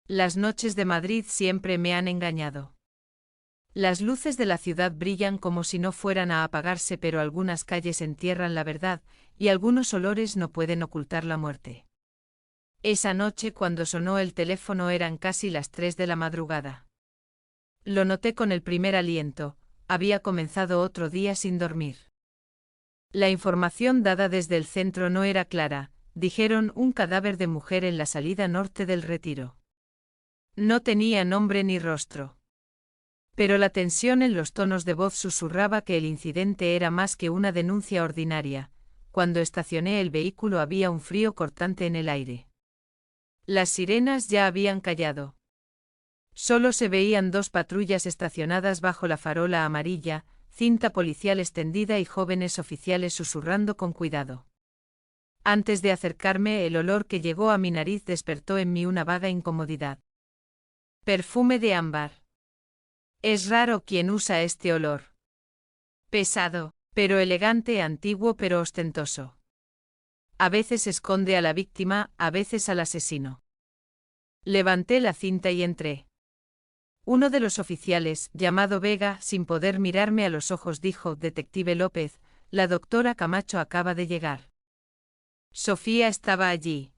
Las noches de Madrid siempre me han engañado. Las luces de la ciudad brillan como si no fueran a apagarse, pero algunas calles entierran la verdad, y algunos olores no pueden ocultar la muerte. Esa noche cuando sonó el teléfono eran casi las 3 de la madrugada. Lo noté con el primer aliento, había comenzado otro día sin dormir. La información dada desde el centro no era clara, dijeron un cadáver de mujer en la salida norte del Retiro. No tenía nombre ni rostro. Pero la tensión en los tonos de voz susurraba que el incidente era más que una denuncia ordinaria. Cuando estacioné el vehículo había un frío cortante en el aire. Las sirenas ya habían callado. Solo se veían 2 patrullas estacionadas bajo la farola amarilla, cinta policial extendida y jóvenes oficiales susurrando con cuidado. Antes de acercarme, el olor que llegó a mi nariz despertó en mí una vaga incomodidad. Perfume de ámbar. Es raro quien usa este olor. Pesado, pero elegante, antiguo pero ostentoso. A veces esconde a la víctima, a veces al asesino. Levanté la cinta y entré. Uno de los oficiales, llamado Vega, sin poder mirarme a los ojos, dijo: Detective López, la doctora Camacho acaba de llegar. Sofía estaba allí.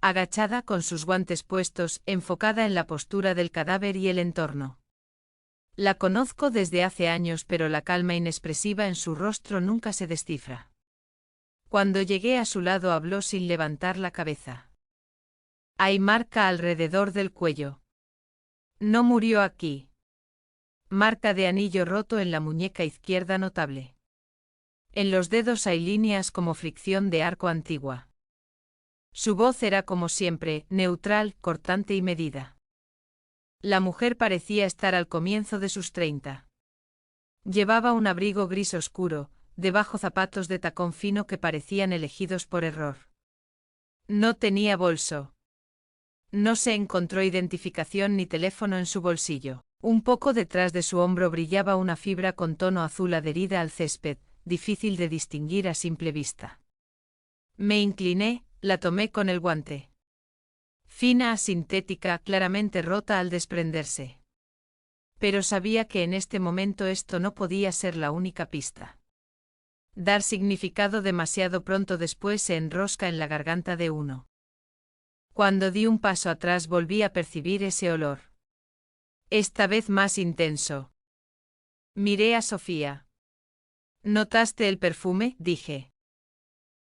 Agachada con sus guantes puestos, enfocada en la postura del cadáver y el entorno. La conozco desde hace años, pero la calma inexpresiva en su rostro nunca se descifra. Cuando llegué a su lado habló sin levantar la cabeza. Hay marca alrededor del cuello. No murió aquí. Marca de anillo roto en la muñeca izquierda notable. En los dedos hay líneas como fricción de arco antigua. Su voz era como siempre, neutral, cortante y medida. La mujer parecía estar al comienzo de sus 30. Llevaba un abrigo gris oscuro, debajo zapatos de tacón fino que parecían elegidos por error. No tenía bolso. No se encontró identificación ni teléfono en su bolsillo. Un poco detrás de su hombro brillaba una fibra con tono azul adherida al césped, difícil de distinguir a simple vista. Me incliné, la tomé con el guante. Fina, sintética, claramente rota al desprenderse. Pero sabía que en este momento esto no podía ser la única pista. Dar significado demasiado pronto después se enrosca en la garganta de uno. Cuando di un paso atrás volví a percibir ese olor. Esta vez más intenso. Miré a Sofía. ¿Notaste el perfume?, dije.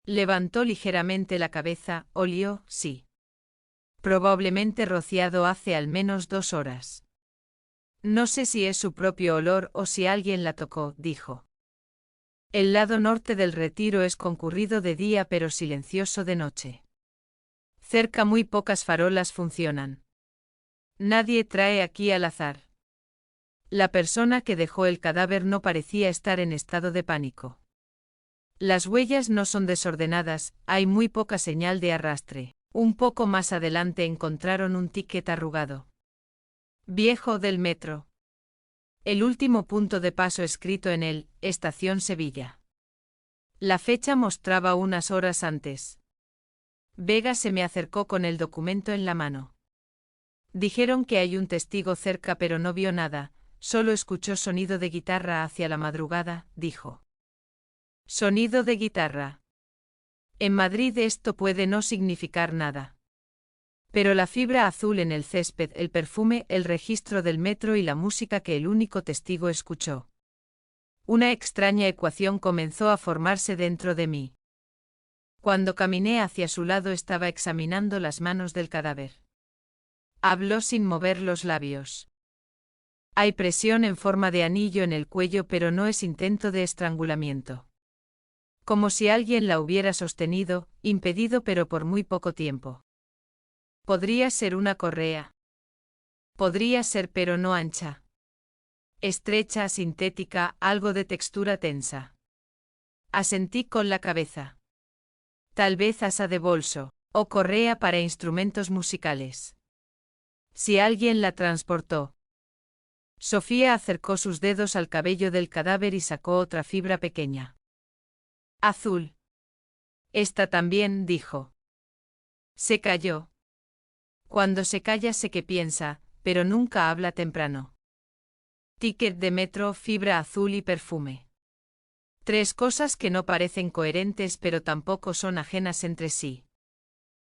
Levantó ligeramente la cabeza, olió, sí. Probablemente rociado hace al menos 2 horas. No sé si es su propio olor o si alguien la tocó, dijo. El lado norte del Retiro es concurrido de día pero silencioso de noche. Cerca muy pocas farolas funcionan. Nadie trae aquí al azar. La persona que dejó el cadáver no parecía estar en estado de pánico. Las huellas no son desordenadas, hay muy poca señal de arrastre. Un poco más adelante encontraron un ticket arrugado. Viejo del metro. El último punto de paso escrito en él, Estación Sevilla. La fecha mostraba unas horas antes. Vega se me acercó con el documento en la mano. Dijeron que hay un testigo cerca pero no vio nada, solo escuchó sonido de guitarra hacia la madrugada, dijo. Sonido de guitarra. En Madrid esto puede no significar nada. Pero la fibra azul en el césped, el perfume, el registro del metro y la música que el único testigo escuchó. Una extraña ecuación comenzó a formarse dentro de mí. Cuando caminé hacia su lado estaba examinando las manos del cadáver. Habló sin mover los labios. Hay presión en forma de anillo en el cuello pero no es intento de estrangulamiento. Como si alguien la hubiera sostenido, impedido pero por muy poco tiempo. Podría ser una correa. Podría ser pero no ancha. Estrecha, sintética, algo de textura tensa. Asentí con la cabeza. Tal vez asa de bolso, o correa para instrumentos musicales. Si alguien la transportó. Sofía acercó sus dedos al cabello del cadáver y sacó otra fibra pequeña. Azul. Esta también, dijo. Se calló. Cuando se calla sé que piensa, pero nunca habla temprano. Ticket de metro, fibra azul y perfume. 3 cosas que no parecen coherentes pero tampoco son ajenas entre sí.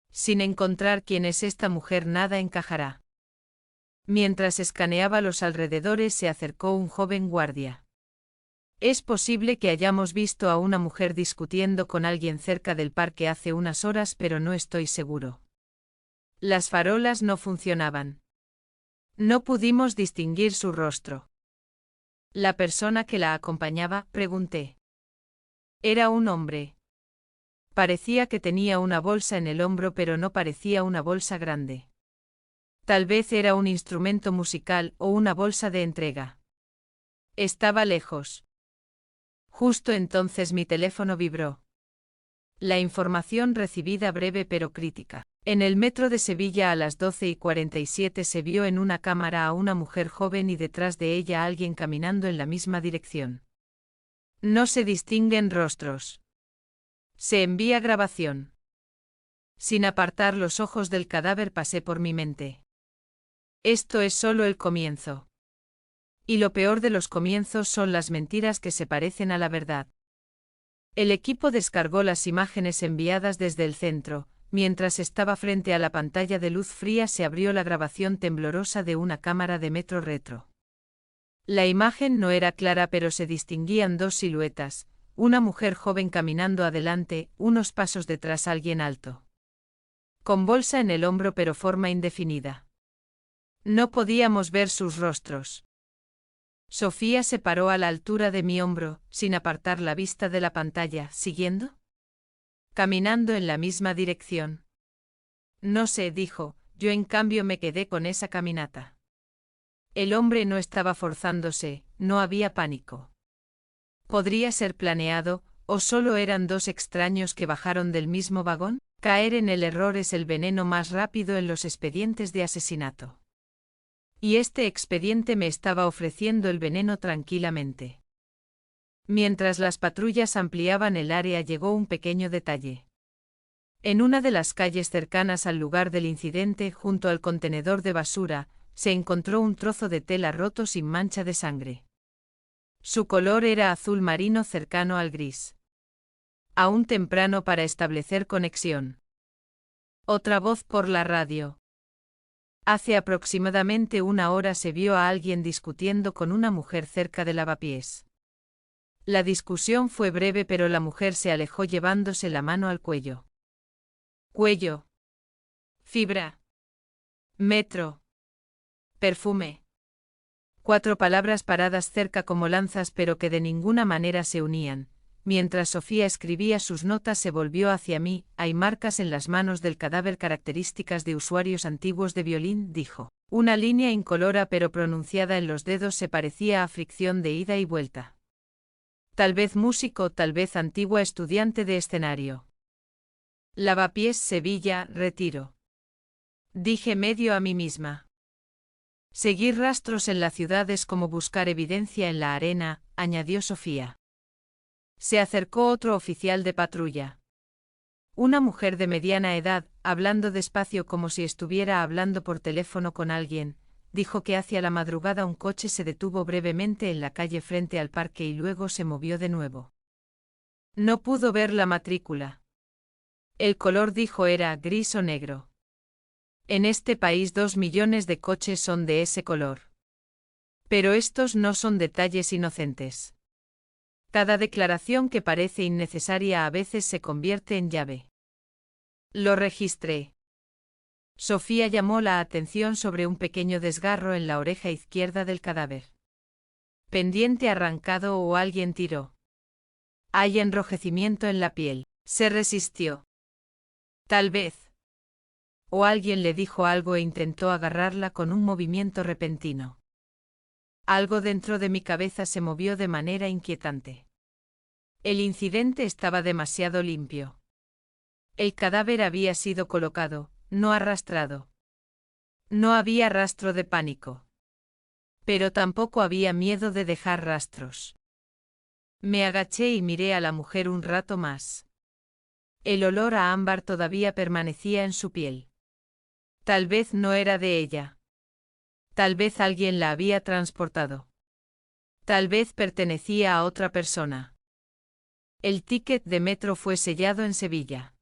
Sin encontrar quién es esta mujer nada encajará. Mientras escaneaba los alrededores se acercó un joven guardia. Es posible que hayamos visto a una mujer discutiendo con alguien cerca del parque hace unas horas, pero no estoy seguro. Las farolas no funcionaban. No pudimos distinguir su rostro. ¿La persona que la acompañaba? Pregunté. Era un hombre. Parecía que tenía una bolsa en el hombro, pero no parecía una bolsa grande. Tal vez era un instrumento musical o una bolsa de entrega. Estaba lejos. Justo entonces mi teléfono vibró. La información recibida breve pero crítica. En el metro de Sevilla a las 12:47 se vio en una cámara a una mujer joven y detrás de ella alguien caminando en la misma dirección. No se distinguen rostros. Se envía grabación. Sin apartar los ojos del cadáver pasé por mi mente. Esto es solo el comienzo. Y lo peor de los comienzos son las mentiras que se parecen a la verdad. El equipo descargó las imágenes enviadas desde el centro. Mientras estaba frente a la pantalla de luz fría se abrió la grabación temblorosa de una cámara de metro retro. La imagen no era clara pero se distinguían 2 siluetas, una mujer joven caminando adelante, unos pasos detrás alguien alto. Con bolsa en el hombro pero forma indefinida. No podíamos ver sus rostros. Sofía se paró a la altura de mi hombro, sin apartar la vista de la pantalla, ¿siguiendo? Caminando en la misma dirección. No sé, dijo, yo en cambio me quedé con esa caminata. El hombre no estaba forzándose, no había pánico. ¿Podría ser planeado, o solo eran 2 extraños que bajaron del mismo vagón? Caer en el error es el veneno más rápido en los expedientes de asesinato. Y este expediente me estaba ofreciendo el veneno tranquilamente. Mientras las patrullas ampliaban el área llegó un pequeño detalle. En una de las calles cercanas al lugar del incidente, junto al contenedor de basura, se encontró un trozo de tela roto sin mancha de sangre. Su color era azul marino cercano al gris. Aún temprano para establecer conexión. Otra voz por la radio. Hace aproximadamente 1 hora se vio a alguien discutiendo con una mujer cerca del lavapiés. La discusión fue breve pero la mujer se alejó llevándose la mano al cuello. Cuello. Fibra. Metro. Perfume. 4 palabras paradas cerca como lanzas pero que de ninguna manera se unían. Mientras Sofía escribía sus notas se volvió hacia mí. Hay marcas en las manos del cadáver características de usuarios antiguos de violín, dijo. Una línea incolora pero pronunciada en los dedos se parecía a fricción de ida y vuelta. Tal vez músico, tal vez antigua estudiante de escenario. Lavapiés, Sevilla, retiro. Dije medio a mí misma. Seguir rastros en la ciudad es como buscar evidencia en la arena, añadió Sofía. Se acercó otro oficial de patrulla. Una mujer de mediana edad, hablando despacio como si estuviera hablando por teléfono con alguien, dijo que hacia la madrugada un coche se detuvo brevemente en la calle frente al parque y luego se movió de nuevo. No pudo ver la matrícula. El color, dijo, era gris o negro. En este país 2 millones de coches son de ese color. Pero estos no son detalles inocentes. Cada declaración que parece innecesaria a veces se convierte en llave. Lo registré. Sofía llamó la atención sobre un pequeño desgarro en la oreja izquierda del cadáver. Pendiente arrancado o alguien tiró. Hay enrojecimiento en la piel. Se resistió. Tal vez. O alguien le dijo algo e intentó agarrarla con un movimiento repentino. Algo dentro de mi cabeza se movió de manera inquietante. El incidente estaba demasiado limpio. El cadáver había sido colocado, no arrastrado. No había rastro de pánico. Pero tampoco había miedo de dejar rastros. Me agaché y miré a la mujer un rato más. El olor a ámbar todavía permanecía en su piel. Tal vez no era de ella. Tal vez alguien la había transportado. Tal vez pertenecía a otra persona. El ticket de metro fue sellado en Sevilla.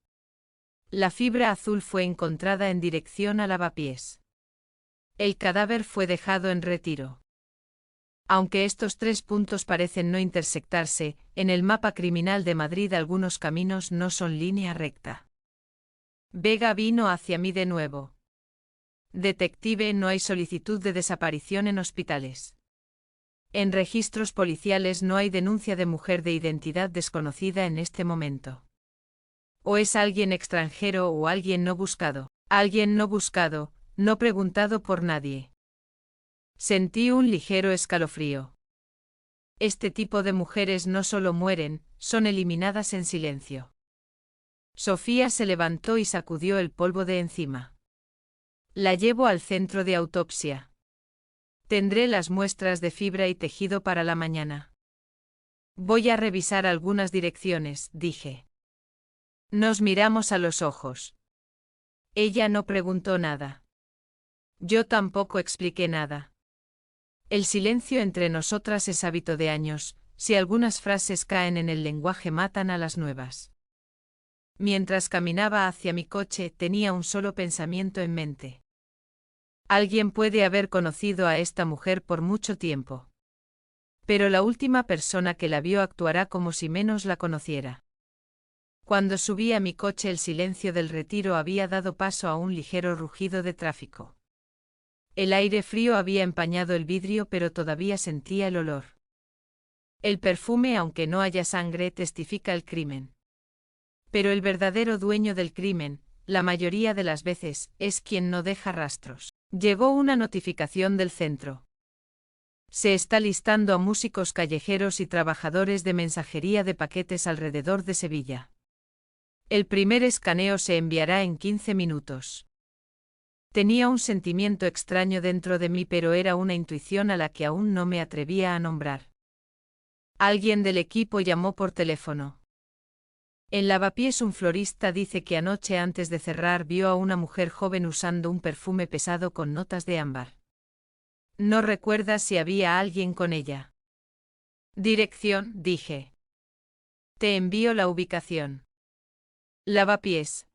La fibra azul fue encontrada en dirección a Lavapiés. El cadáver fue dejado en retiro. Aunque estos 3 puntos parecen no intersectarse, en el mapa criminal de Madrid algunos caminos no son línea recta. Vega vino hacia mí de nuevo. Detective, no hay solicitud de desaparición en hospitales. En registros policiales no hay denuncia de mujer de identidad desconocida en este momento. O es alguien extranjero o alguien no buscado. Alguien no buscado, no preguntado por nadie. Sentí un ligero escalofrío. Este tipo de mujeres no solo mueren, son eliminadas en silencio. Sofía se levantó y sacudió el polvo de encima. La llevo al centro de autopsia. Tendré las muestras de fibra y tejido para la mañana. Voy a revisar algunas direcciones, dije. Nos miramos a los ojos. Ella no preguntó nada. Yo tampoco expliqué nada. El silencio entre nosotras es hábito de años, si algunas frases caen en el lenguaje matan a las nuevas. Mientras caminaba hacia mi coche tenía un solo pensamiento en mente. Alguien puede haber conocido a esta mujer por mucho tiempo. Pero la última persona que la vio actuará como si menos la conociera. Cuando subí a mi coche el silencio del retiro había dado paso a un ligero rugido de tráfico. El aire frío había empañado el vidrio pero todavía sentía el olor. El perfume, aunque no haya sangre, testifica el crimen. Pero el verdadero dueño del crimen, la mayoría de las veces, es quien no deja rastros. Llegó una notificación del centro. Se está listando a músicos callejeros y trabajadores de mensajería de paquetes alrededor de Sevilla. El primer escaneo se enviará en 15 minutos. Tenía un sentimiento extraño dentro de mí, pero era una intuición a la que aún no me atrevía a nombrar. Alguien del equipo llamó por teléfono. En Lavapiés un florista dice que anoche antes de cerrar vio a una mujer joven usando un perfume pesado con notas de ámbar. No recuerda si había alguien con ella. Dirección, dije. Te envío la ubicación. Lavapiés.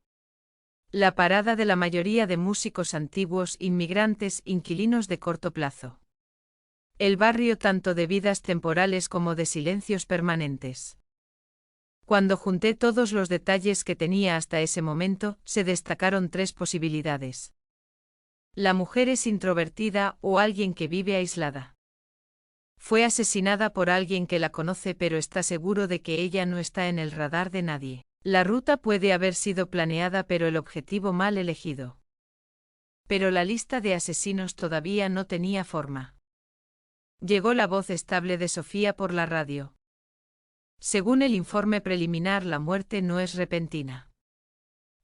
La parada de la mayoría de músicos antiguos, inmigrantes, inquilinos de corto plazo. El barrio tanto de vidas temporales como de silencios permanentes. Cuando junté todos los detalles que tenía hasta ese momento, se destacaron 3 posibilidades. La mujer es introvertida o alguien que vive aislada. Fue asesinada por alguien que la conoce pero está seguro de que ella no está en el radar de nadie. La ruta puede haber sido planeada pero el objetivo mal elegido. Pero la lista de asesinos todavía no tenía forma. Llegó la voz estable de Sofía por la radio. Según el informe preliminar, la muerte no es repentina.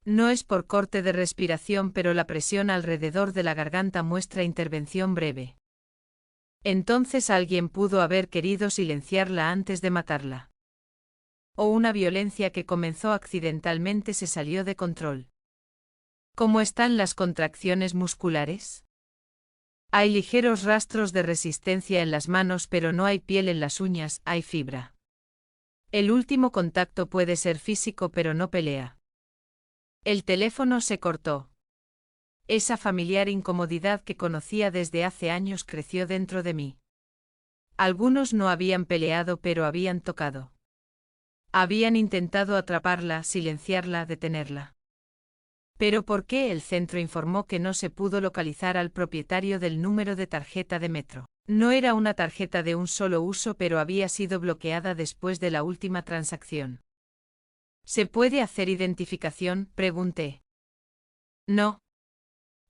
No es por corte de respiración, pero la presión alrededor de la garganta muestra intervención breve. Entonces alguien pudo haber querido silenciarla antes de matarla. O una violencia que comenzó accidentalmente se salió de control. ¿Cómo están las contracciones musculares? Hay ligeros rastros de resistencia en las manos, pero no hay piel en las uñas, hay fibra. El último contacto puede ser físico pero no pelea. El teléfono se cortó. Esa familiar incomodidad que conocía desde hace años creció dentro de mí. Algunos no habían peleado pero habían tocado. Habían intentado atraparla, silenciarla, detenerla. Pero ¿por qué el centro informó que no se pudo localizar al propietario del número de tarjeta de metro? No era una tarjeta de un solo uso, pero había sido bloqueada después de la última transacción. ¿Se puede hacer identificación?, pregunté. No.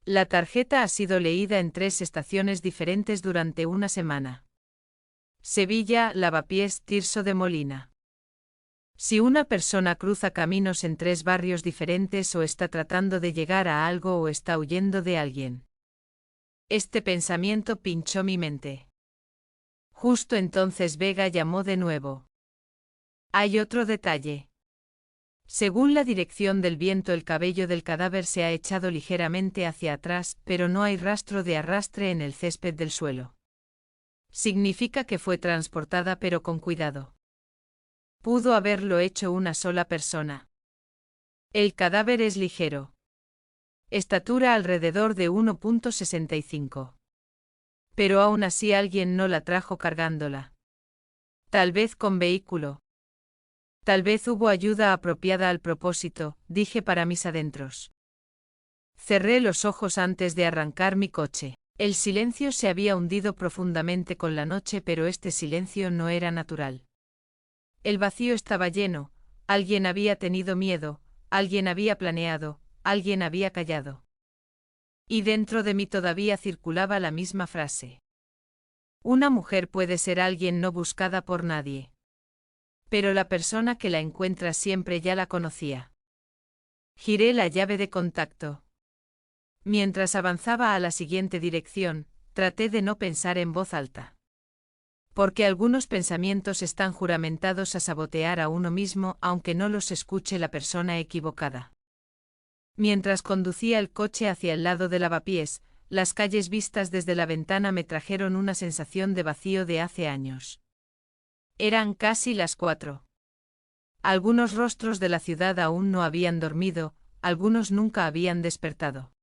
La tarjeta ha sido leída en 3 estaciones diferentes durante una semana. Sevilla, Lavapiés, Tirso de Molina. Si una persona cruza caminos en 3 barrios diferentes, o está tratando de llegar a algo o está huyendo de alguien. Este pensamiento pinchó mi mente. Justo entonces Vega llamó de nuevo. Hay otro detalle. Según la dirección del viento, el cabello del cadáver se ha echado ligeramente hacia atrás, pero no hay rastro de arrastre en el césped del suelo. Significa que fue transportada pero con cuidado. Pudo haberlo hecho una sola persona. El cadáver es ligero. Estatura alrededor de 1,65. Pero aún así alguien no la trajo cargándola. Tal vez con vehículo. Tal vez hubo ayuda apropiada al propósito, dije para mis adentros. Cerré los ojos antes de arrancar mi coche. El silencio se había hundido profundamente con la noche, pero este silencio no era natural. El vacío estaba lleno, alguien había tenido miedo, alguien había planeado, alguien había callado. Y dentro de mí todavía circulaba la misma frase. Una mujer puede ser alguien no buscada por nadie. Pero la persona que la encuentra siempre ya la conocía. Giré la llave de contacto. Mientras avanzaba a la siguiente dirección, traté de no pensar en voz alta. Porque algunos pensamientos están juramentados a sabotear a uno mismo aunque no los escuche la persona equivocada. Mientras conducía el coche hacia el lado del lavapiés, las calles vistas desde la ventana me trajeron una sensación de vacío de hace años. Eran casi las 4. Algunos rostros de la ciudad aún no habían dormido, algunos nunca habían despertado.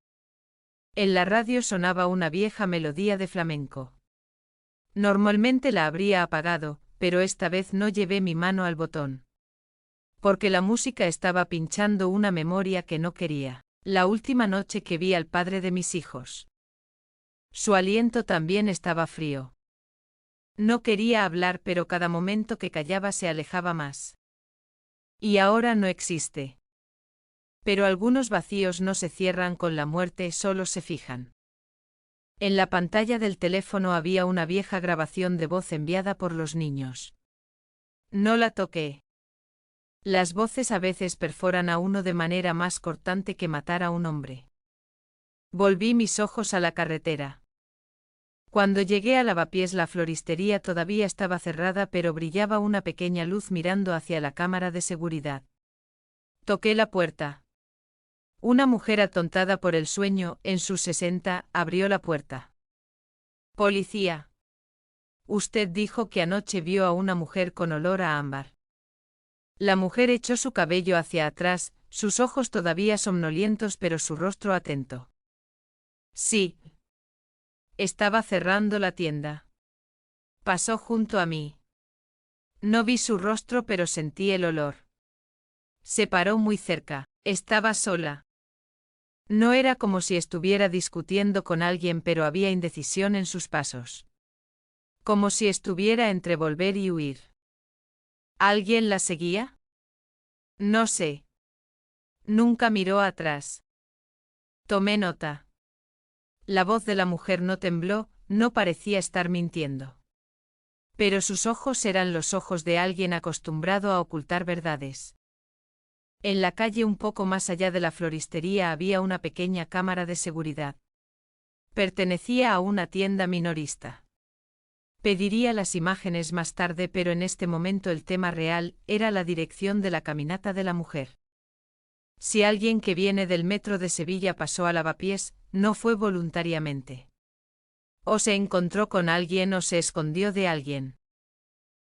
En la radio sonaba una vieja melodía de flamenco. Normalmente la habría apagado, pero esta vez no llevé mi mano al botón. Porque la música estaba pinchando una memoria que no quería. La última noche que vi al padre de mis hijos. Su aliento también estaba frío. No quería hablar, pero cada momento que callaba se alejaba más. Y ahora no existe. Pero algunos vacíos no se cierran con la muerte, solo se fijan. En la pantalla del teléfono había una vieja grabación de voz enviada por los niños. No la toqué. Las voces a veces perforan a uno de manera más cortante que matar a un hombre. Volví mis ojos a la carretera. Cuando llegué a Lavapiés, la floristería todavía estaba cerrada, pero brillaba una pequeña luz mirando hacia la cámara de seguridad. Toqué la puerta. Una mujer atontada por el sueño, en sus 60, abrió la puerta. Policía. Usted dijo que anoche vio a una mujer con olor a ámbar. La mujer echó su cabello hacia atrás, sus ojos todavía somnolientos pero su rostro atento. Sí. Estaba cerrando la tienda. Pasó junto a mí. No vi su rostro pero sentí el olor. Se paró muy cerca. Estaba sola. No era como si estuviera discutiendo con alguien, pero había indecisión en sus pasos. Como si estuviera entre volver y huir. ¿Alguien la seguía? No sé. Nunca miró atrás. Tomé nota. La voz de la mujer no tembló, no parecía estar mintiendo. Pero sus ojos eran los ojos de alguien acostumbrado a ocultar verdades. En la calle un poco más allá de la floristería había una pequeña cámara de seguridad. Pertenecía a una tienda minorista. Pediría las imágenes más tarde, pero en este momento el tema real era la dirección de la caminata de la mujer. Si alguien que viene del metro de Sevilla pasó a Lavapiés, no fue voluntariamente. O se encontró con alguien o se escondió de alguien.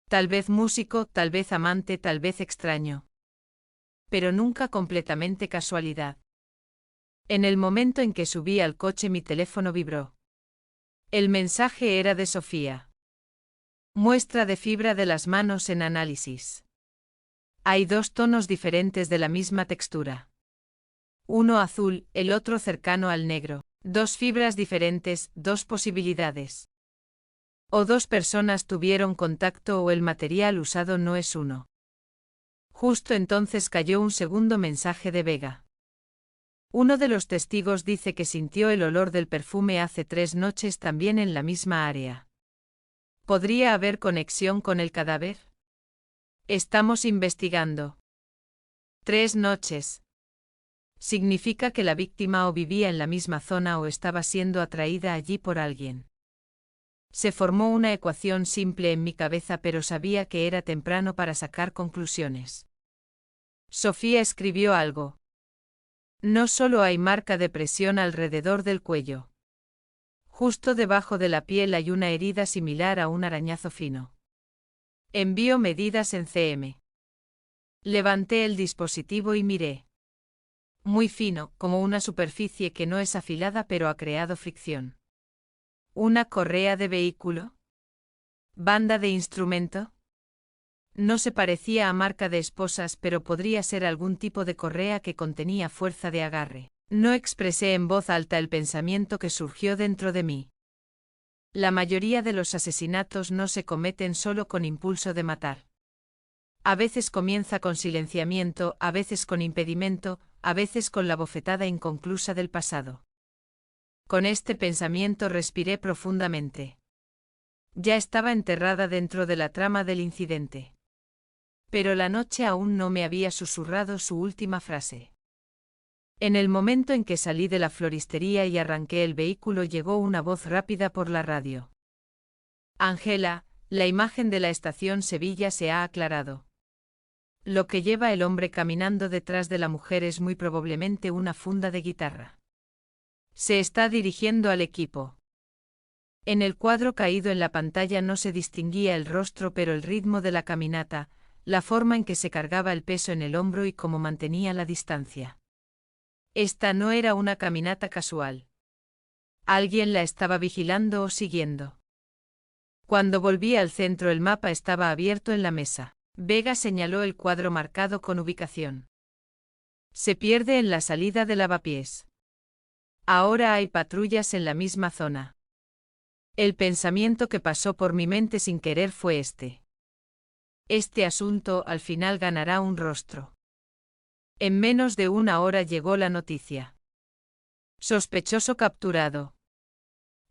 Tal vez músico, tal vez amante, tal vez extraño. Pero nunca completamente casualidad. En el momento en que subí al coche mi teléfono vibró. El mensaje era de Sofía. Muestra de fibra de las manos en análisis. Hay 2 tonos diferentes de la misma textura. Uno azul, el otro cercano al negro. 2 fibras diferentes, 2 posibilidades. O 2 personas tuvieron contacto o el material usado no es uno. Justo entonces cayó un segundo mensaje de Vega. Uno de los testigos dice que sintió el olor del perfume hace 3 noches también en la misma área. ¿Podría haber conexión con el cadáver? Estamos investigando. 3 noches. Significa que la víctima o vivía en la misma zona o estaba siendo atraída allí por alguien. Se formó una ecuación simple en mi cabeza, pero sabía que era temprano para sacar conclusiones. Sofía escribió algo. No solo hay marca de presión alrededor del cuello. Justo debajo de la piel hay una herida similar a un arañazo fino. Envío medidas en cm. Levanté el dispositivo y miré. Muy fino, como una superficie que no es afilada pero ha creado fricción. ¿Una correa de vehículo? ¿Banda de instrumento? No se parecía a marca de esposas, pero podría ser algún tipo de correa que contenía fuerza de agarre. No expresé en voz alta el pensamiento que surgió dentro de mí. La mayoría de los asesinatos no se cometen solo con impulso de matar. A veces comienza con silenciamiento, a veces con impedimento, a veces con la bofetada inconclusa del pasado. Con este pensamiento respiré profundamente. Ya estaba enterrada dentro de la trama del incidente. Pero la noche aún no me había susurrado su última frase. En el momento en que salí de la floristería y arranqué el vehículo llegó una voz rápida por la radio. Ángela, la imagen de la estación Sevilla se ha aclarado. Lo que lleva el hombre caminando detrás de la mujer es muy probablemente una funda de guitarra. Se está dirigiendo al equipo. En el cuadro caído en la pantalla no se distinguía el rostro, pero el ritmo de la caminata, la forma en que se cargaba el peso en el hombro y cómo mantenía la distancia. Esta no era una caminata casual. Alguien la estaba vigilando o siguiendo. Cuando volví al centro el mapa estaba abierto en la mesa. Vega señaló el cuadro marcado con ubicación. Se pierde en la salida de Lavapiés. Ahora hay patrullas en la misma zona. El pensamiento que pasó por mi mente sin querer fue este. Este asunto al final ganará un rostro. En menos de una hora llegó la noticia. Sospechoso capturado.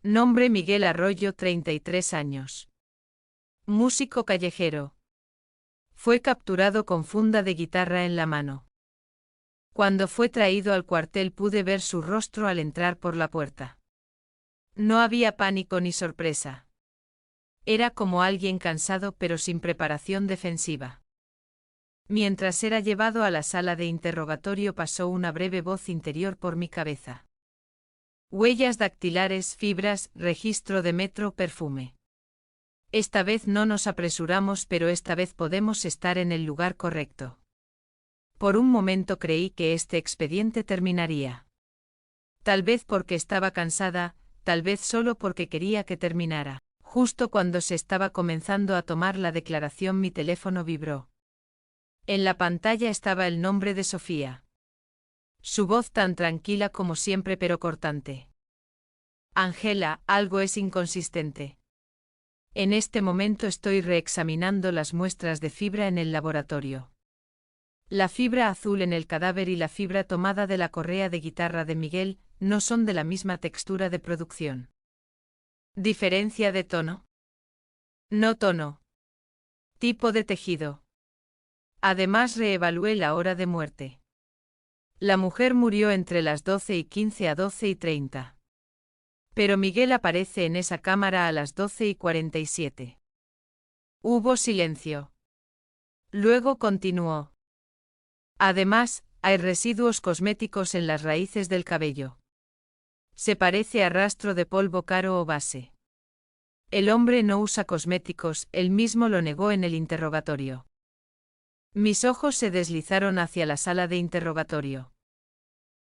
Nombre Miguel Arroyo, 33 años. Músico callejero. Fue capturado con funda de guitarra en la mano. Cuando fue traído al cuartel pude ver su rostro al entrar por la puerta. No había pánico ni sorpresa. Era como alguien cansado pero sin preparación defensiva. Mientras era llevado a la sala de interrogatorio pasó una breve voz interior por mi cabeza. Huellas dactilares, fibras, registro de metro, perfume. Esta vez no nos apresuramos, pero esta vez podemos estar en el lugar correcto. Por un momento creí que este expediente terminaría. Tal vez porque estaba cansada, tal vez solo porque quería que terminara. Justo cuando se estaba comenzando a tomar la declaración mi teléfono vibró. En la pantalla estaba el nombre de Sofía. Su voz tan tranquila como siempre pero cortante. Ángela, algo es inconsistente. En este momento estoy reexaminando las muestras de fibra en el laboratorio. La fibra azul en el cadáver y la fibra tomada de la correa de guitarra de Miguel no son de la misma textura de producción. ¿Diferencia de tono? No tono. Tipo de tejido. Además reevalué la hora de muerte. La mujer murió entre las 12:15 a 12:30. Pero Miguel aparece en esa cámara a las 12:47. Hubo silencio. Luego continuó. Además, hay residuos cosméticos en las raíces del cabello. Se parece a rastro de polvo caro o base. El hombre no usa cosméticos, él mismo lo negó en el interrogatorio. Mis ojos se deslizaron hacia la sala de interrogatorio.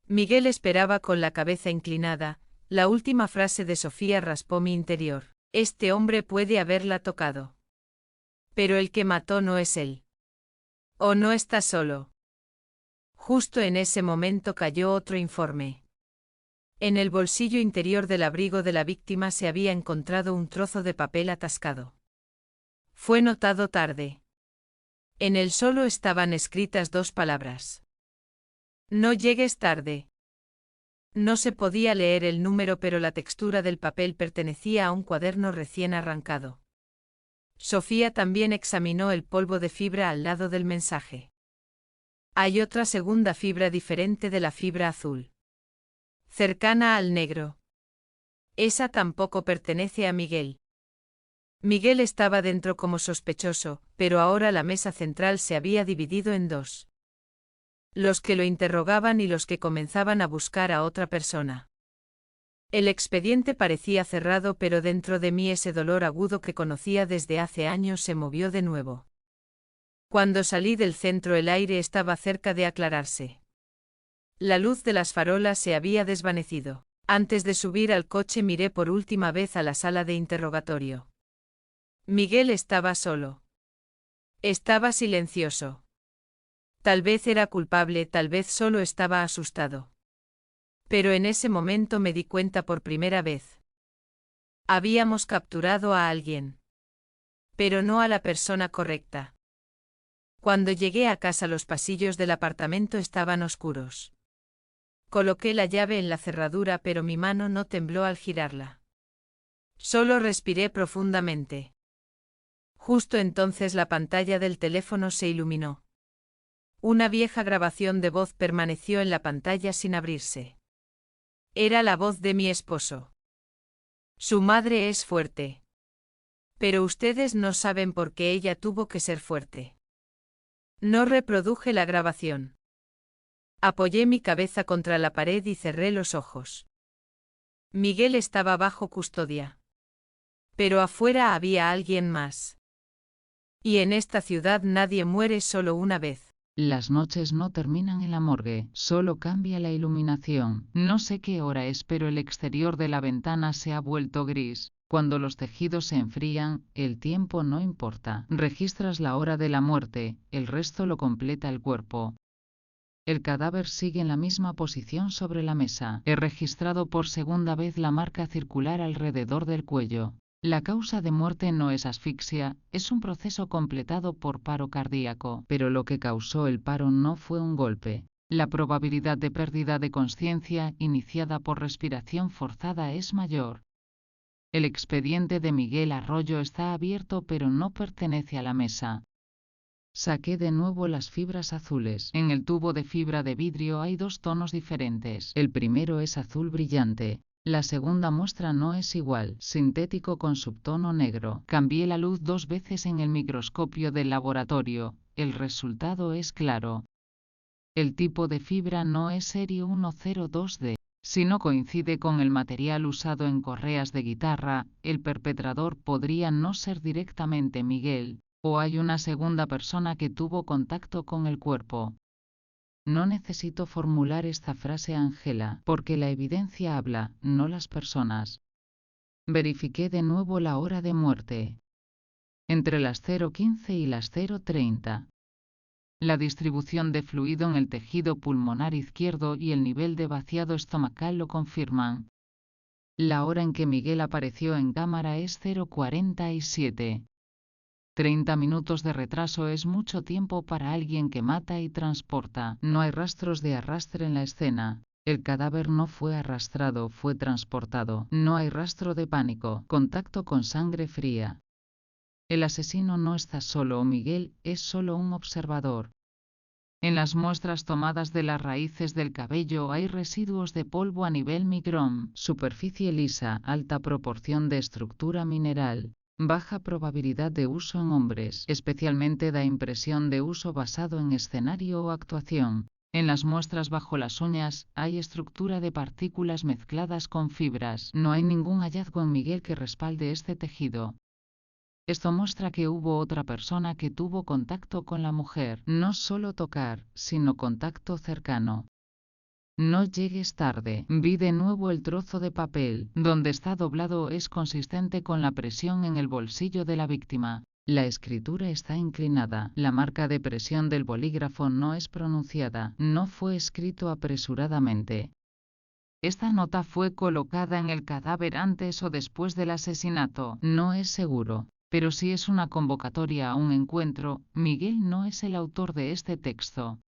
Miguel esperaba con la cabeza inclinada. La última frase de Sofía raspó mi interior. Este hombre puede haberla tocado. Pero el que mató no es él. ¿O no está solo? Justo en ese momento cayó otro informe. En el bolsillo interior del abrigo de la víctima se había encontrado un trozo de papel atascado. Fue notado tarde. En él solo estaban escritas 2 palabras. No llegues tarde. No se podía leer el número, pero la textura del papel pertenecía a un cuaderno recién arrancado. Sofía también examinó el polvo de fibra al lado del mensaje. Hay otra segunda fibra diferente de la fibra azul. Cercana al negro. Esa tampoco pertenece a Miguel. Miguel estaba dentro como sospechoso, pero ahora la mesa central se había dividido en 2. los que lo interrogaban y los que comenzaban a buscar a otra persona. El expediente parecía cerrado, pero dentro de mí ese dolor agudo que conocía desde hace años se movió de nuevo. Cuando salí del centro el aire estaba cerca de aclararse. La luz de las farolas se había desvanecido. Antes de subir al coche miré por última vez a la sala de interrogatorio. Miguel estaba solo. Estaba silencioso. Tal vez era culpable, tal vez solo estaba asustado. Pero en ese momento me di cuenta por primera vez. Habíamos capturado a alguien. Pero no a la persona correcta. Cuando llegué a casa los pasillos del apartamento estaban oscuros. Coloqué la llave en la cerradura, pero mi mano no tembló al girarla. Solo respiré profundamente. Justo entonces la pantalla del teléfono se iluminó. Una vieja grabación de voz permaneció en la pantalla sin abrirse. Era la voz de mi esposo. Su madre es fuerte. Pero ustedes no saben por qué ella tuvo que ser fuerte. No reproduje la grabación. Apoyé mi cabeza contra la pared y cerré los ojos. Miguel estaba bajo custodia. Pero afuera había alguien más. Y en esta ciudad nadie muere solo una vez. Las noches no terminan en la morgue, solo cambia la iluminación. No sé qué hora es, pero el exterior de la ventana se ha vuelto gris. Cuando los tejidos se enfrían, el tiempo no importa. Registras la hora de la muerte, el resto lo completa el cuerpo. El cadáver sigue en la misma posición sobre la mesa. He registrado por segunda vez la marca circular alrededor del cuello. La causa de muerte no es asfixia, es un proceso completado por paro cardíaco, pero lo que causó el paro no fue un golpe. La probabilidad de pérdida de conciencia iniciada por respiración forzada es mayor. El expediente de Miguel Arroyo está abierto, pero no pertenece a la mesa. Saqué de nuevo las fibras azules. En el tubo de fibra de vidrio hay dos tonos diferentes. El primero es azul brillante. La segunda muestra no es igual, sintético con subtono negro. Cambié la luz 2 veces en el microscopio del laboratorio. El resultado es claro. El tipo de fibra no es serie 102D. Si no coincide con el material usado en correas de guitarra, el perpetrador podría no ser directamente Miguel, o hay una segunda persona que tuvo contacto con el cuerpo. No necesito formular esta frase, Ángela, porque la evidencia habla, no las personas. Verifiqué de nuevo la hora de muerte. Entre las 0:15 y las 0:30. La distribución de fluido en el tejido pulmonar izquierdo y el nivel de vaciado estomacal lo confirman. La hora en que Miguel apareció en cámara es 0:47. 30 minutos de retraso es mucho tiempo para alguien que mata y transporta. No hay rastros de arrastre en la escena. El cadáver no fue arrastrado, fue transportado. No hay rastro de pánico. Contacto con sangre fría. El asesino no está solo, Miguel es solo un observador. En las muestras tomadas de las raíces del cabello hay residuos de polvo a nivel micrón, superficie lisa, alta proporción de estructura mineral. Baja probabilidad de uso en hombres, especialmente da impresión de uso basado en escenario o actuación. En las muestras bajo las uñas, hay estructura de partículas mezcladas con fibras. No hay ningún hallazgo en Miguel que respalde este tejido. Esto muestra que hubo otra persona que tuvo contacto con la mujer. No solo tocar, sino contacto cercano. No llegues tarde. Vi de nuevo el trozo de papel. Donde está doblado es consistente con la presión en el bolsillo de la víctima. La escritura está inclinada. La marca de presión del bolígrafo no es pronunciada. No fue escrito apresuradamente. Esta nota fue colocada en el cadáver antes o después del asesinato. No es seguro. Pero si es una convocatoria a un encuentro, Miguel no es el autor de este texto.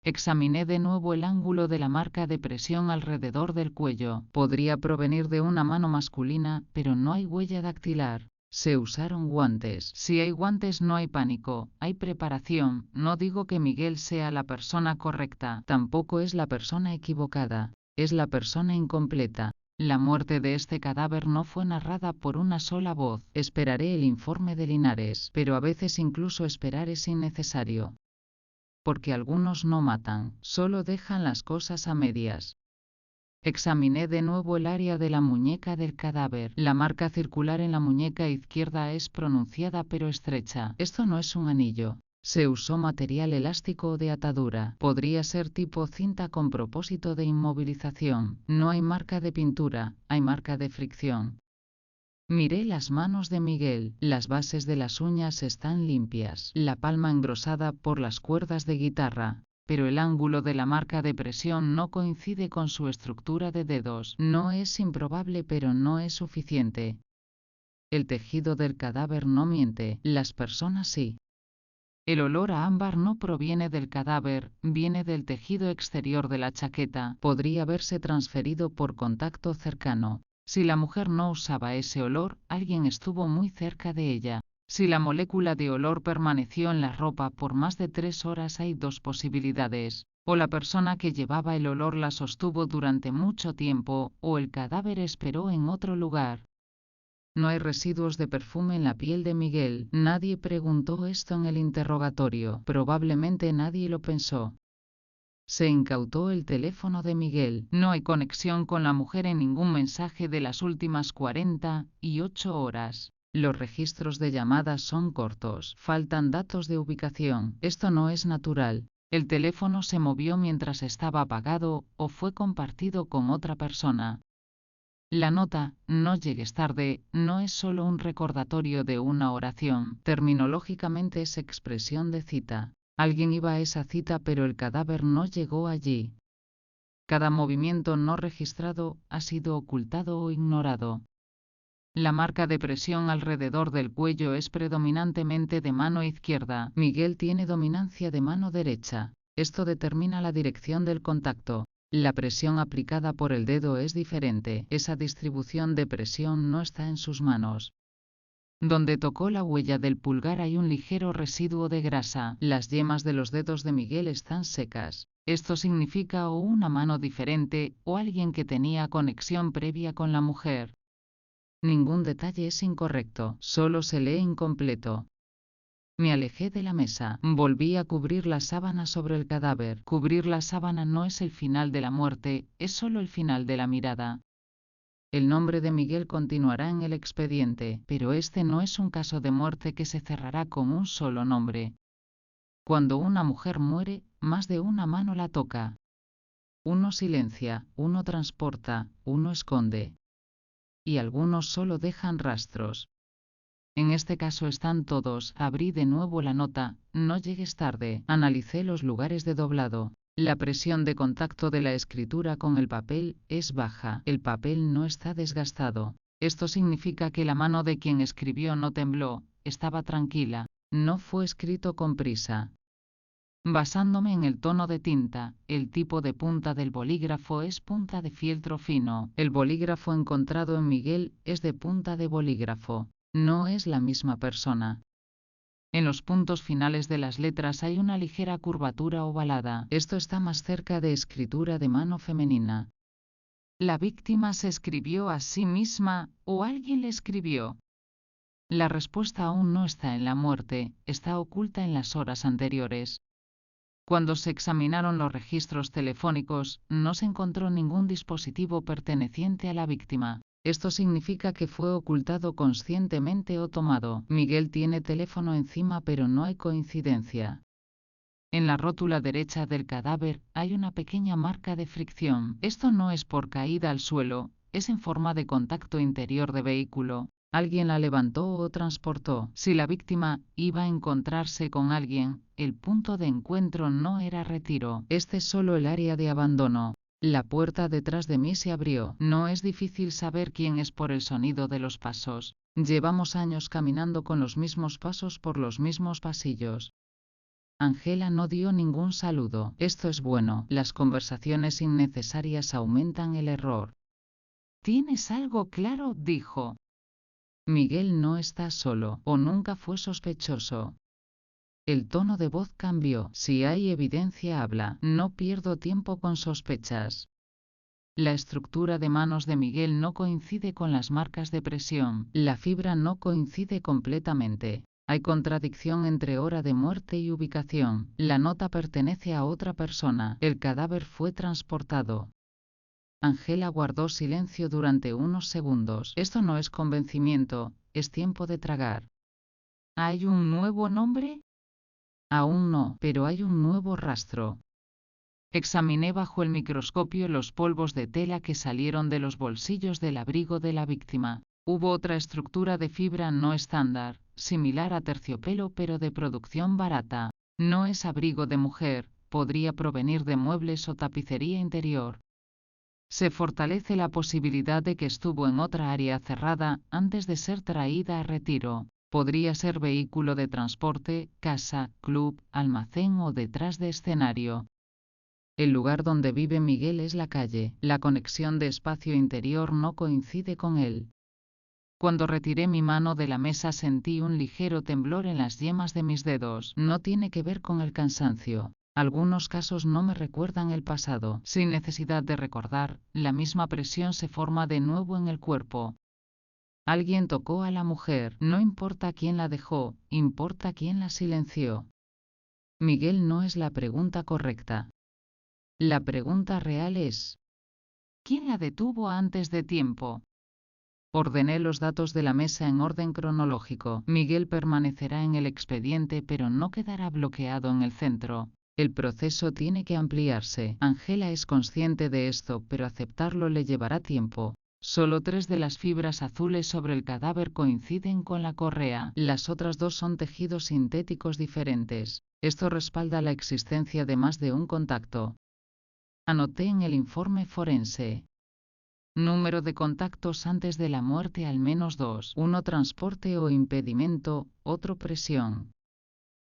Examiné de nuevo el ángulo de la marca de presión alrededor del cuello. Podría provenir de una mano masculina, pero no hay huella dactilar. Se usaron guantes. Si hay guantes no hay pánico, hay preparación. No digo que Miguel sea la persona correcta, tampoco es la persona equivocada. Es la persona incompleta. La muerte de este cadáver no fue narrada por una sola voz. Esperaré el informe de Linares, pero a veces incluso esperar es innecesario. porque algunos no matan, solo dejan las cosas a medias. Examiné de nuevo el área de la muñeca del cadáver. La marca circular en la muñeca izquierda es pronunciada pero estrecha. Esto no es un anillo. Se usó material elástico o de atadura. Podría ser tipo cinta con propósito de inmovilización. No hay marca de pintura, hay marca de fricción. Miré las manos de Miguel. Las bases de las uñas están limpias. La palma engrosada por las cuerdas de guitarra. Pero el ángulo de la marca de presión no coincide con su estructura de dedos. No es improbable, pero no es suficiente. El tejido del cadáver no miente, las personas sí. El olor a ámbar no proviene del cadáver, viene del tejido exterior de la chaqueta. Podría haberse transferido por contacto cercano. Si la mujer no usaba ese olor, alguien estuvo muy cerca de ella. Si la molécula de olor permaneció en la ropa por más de 3 horas, hay dos posibilidades. O la persona que llevaba el olor la sostuvo durante mucho tiempo, o el cadáver esperó en otro lugar. No hay residuos de perfume en la piel de Miguel. Nadie preguntó esto en el interrogatorio. Probablemente nadie lo pensó. Se incautó el teléfono de Miguel. No hay conexión con la mujer en ningún mensaje de las últimas 48 horas. Los registros de llamadas son cortos. Faltan datos de ubicación. Esto no es natural. El teléfono se movió mientras estaba apagado o fue compartido con otra persona. La nota, no llegues tarde, no es solo un recordatorio de una oración. Terminológicamente es expresión de cita. Alguien iba a esa cita, pero el cadáver no llegó allí. Cada movimiento no registrado ha sido ocultado o ignorado. La marca de presión alrededor del cuello es predominantemente de mano izquierda. Miguel tiene dominancia de mano derecha. Esto determina la dirección del contacto. La presión aplicada por el dedo es diferente. Esa distribución de presión no está en sus manos. Donde tocó la huella del pulgar hay un ligero residuo de grasa. Las yemas de los dedos de Miguel están secas. Esto significa o una mano diferente o alguien que tenía conexión previa con la mujer. Ningún detalle es incorrecto, solo se lee incompleto. Me alejé de la mesa, volví a cubrir la sábana sobre el cadáver. Cubrir la sábana no es el final de la muerte, es solo el final de la mirada. El nombre de Miguel continuará en el expediente, pero este no es un caso de muerte que se cerrará con un solo nombre. Cuando una mujer muere, más de una mano la toca. Uno silencia, uno transporta, uno esconde. Y algunos solo dejan rastros. En este caso están todos. Abrí de nuevo la nota, no llegues tarde. Analicé los lugares de doblado. La presión de contacto de la escritura con el papel es baja. El papel no está desgastado. Esto significa que la mano de quien escribió no tembló, estaba tranquila. No fue escrito con prisa. Basándome en el tono de tinta, el tipo de punta del bolígrafo es punta de fieltro fino. El bolígrafo encontrado en Miguel es de punta de bolígrafo. No es la misma persona. En los puntos finales de las letras hay una ligera curvatura ovalada. Esto está más cerca de escritura de mano femenina. ¿La víctima se escribió a sí misma o alguien le escribió? La respuesta aún no está en la muerte, está oculta en las horas anteriores. Cuando se examinaron los registros telefónicos, no se encontró ningún dispositivo perteneciente a la víctima. Esto significa que fue ocultado conscientemente o tomado. Miguel tiene teléfono encima, pero no hay coincidencia. En la rótula derecha del cadáver hay una pequeña marca de fricción. Esto no es por caída al suelo, es en forma de contacto interior de vehículo. Alguien la levantó o transportó. Si la víctima iba a encontrarse con alguien, el punto de encuentro no era retiro. Este es solo el área de abandono. La puerta detrás de mí se abrió. No es difícil saber quién es por el sonido de los pasos. Llevamos años caminando con los mismos pasos por los mismos pasillos. Angela no dio ningún saludo. Esto es bueno. Las conversaciones innecesarias aumentan el error. ¿Tienes algo claro?, dijo. Miguel no está solo, o nunca fue sospechoso. El tono de voz cambió. Si hay evidencia, habla. No pierdo tiempo con sospechas. La estructura de manos de Miguel no coincide con las marcas de presión. La fibra no coincide completamente. Hay contradicción entre hora de muerte y ubicación. La nota pertenece a otra persona. El cadáver fue transportado. Angela guardó silencio durante unos segundos. Esto no es convencimiento, es tiempo de tragar. ¿Hay un nuevo nombre? Aún no, pero hay un nuevo rastro. Examiné bajo el microscopio los polvos de tela que salieron de los bolsillos del abrigo de la víctima. Hubo otra estructura de fibra no estándar, similar a terciopelo pero de producción barata. No es abrigo de mujer, podría provenir de muebles o tapicería interior. Se fortalece la posibilidad de que estuvo en otra área cerrada antes de ser traída a retiro. Podría ser vehículo de transporte, casa, club, almacén o detrás de escenario. El lugar donde vive Miguel es la calle. La conexión de espacio interior no coincide con él. Cuando retiré mi mano de la mesa sentí un ligero temblor en las yemas de mis dedos. No tiene que ver con el cansancio. Algunos casos no me recuerdan el pasado. Sin necesidad de recordar, la misma presión se forma de nuevo en el cuerpo. Alguien tocó a la mujer. No importa quién la dejó, importa quién la silenció. Miguel no es la pregunta correcta. La pregunta real es: ¿quién la detuvo antes de tiempo? Ordené los datos de la mesa en orden cronológico. Miguel permanecerá en el expediente pero no quedará bloqueado en el centro. El proceso tiene que ampliarse. Angela es consciente de esto, pero aceptarlo le llevará tiempo. Solo 3 de las fibras azules sobre el cadáver coinciden con la correa. Las otras 2 son tejidos sintéticos diferentes. Esto respalda la existencia de más de un contacto. Anoté en el informe forense: número de contactos antes de la muerte al menos 2. Uno transporte o impedimento, otro presión.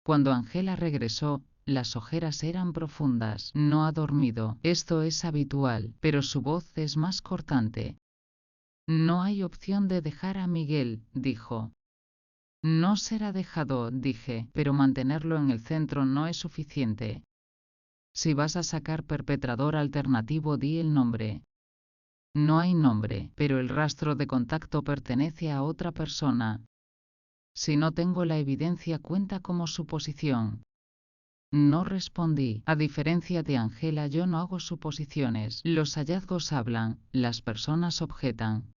Cuando Angela regresó, las ojeras eran profundas. No ha dormido. Esto es habitual, pero su voz es más cortante. No hay opción de dejar a Miguel, dijo. No será dejado, dije, pero mantenerlo en el centro no es suficiente. Si vas a sacar perpetrador alternativo, di el nombre. No hay nombre, pero el rastro de contacto pertenece a otra persona. Si no tengo la evidencia, cuenta como suposición. No respondí. A diferencia de Angela, yo no hago suposiciones. Los hallazgos hablan, las personas objetan.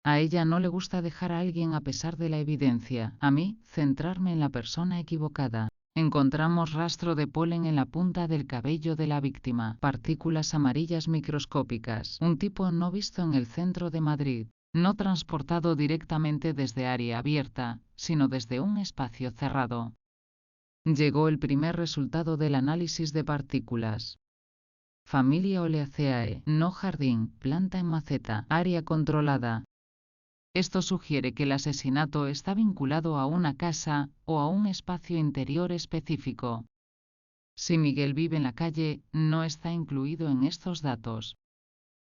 A ella no le gusta dejar a alguien a pesar de la evidencia. A mí, centrarme en la persona equivocada. Encontramos rastro de polen en la punta del cabello de la víctima. Partículas amarillas microscópicas. Un tipo no visto en el centro de Madrid. No transportado directamente desde área abierta, sino desde un espacio cerrado. Llegó el primer resultado del análisis de partículas. Familia Oleaceae, no jardín, planta en maceta, área controlada. Esto sugiere que el asesinato está vinculado a una casa o a un espacio interior específico. Si Miguel vive en la calle, no está incluido en estos datos.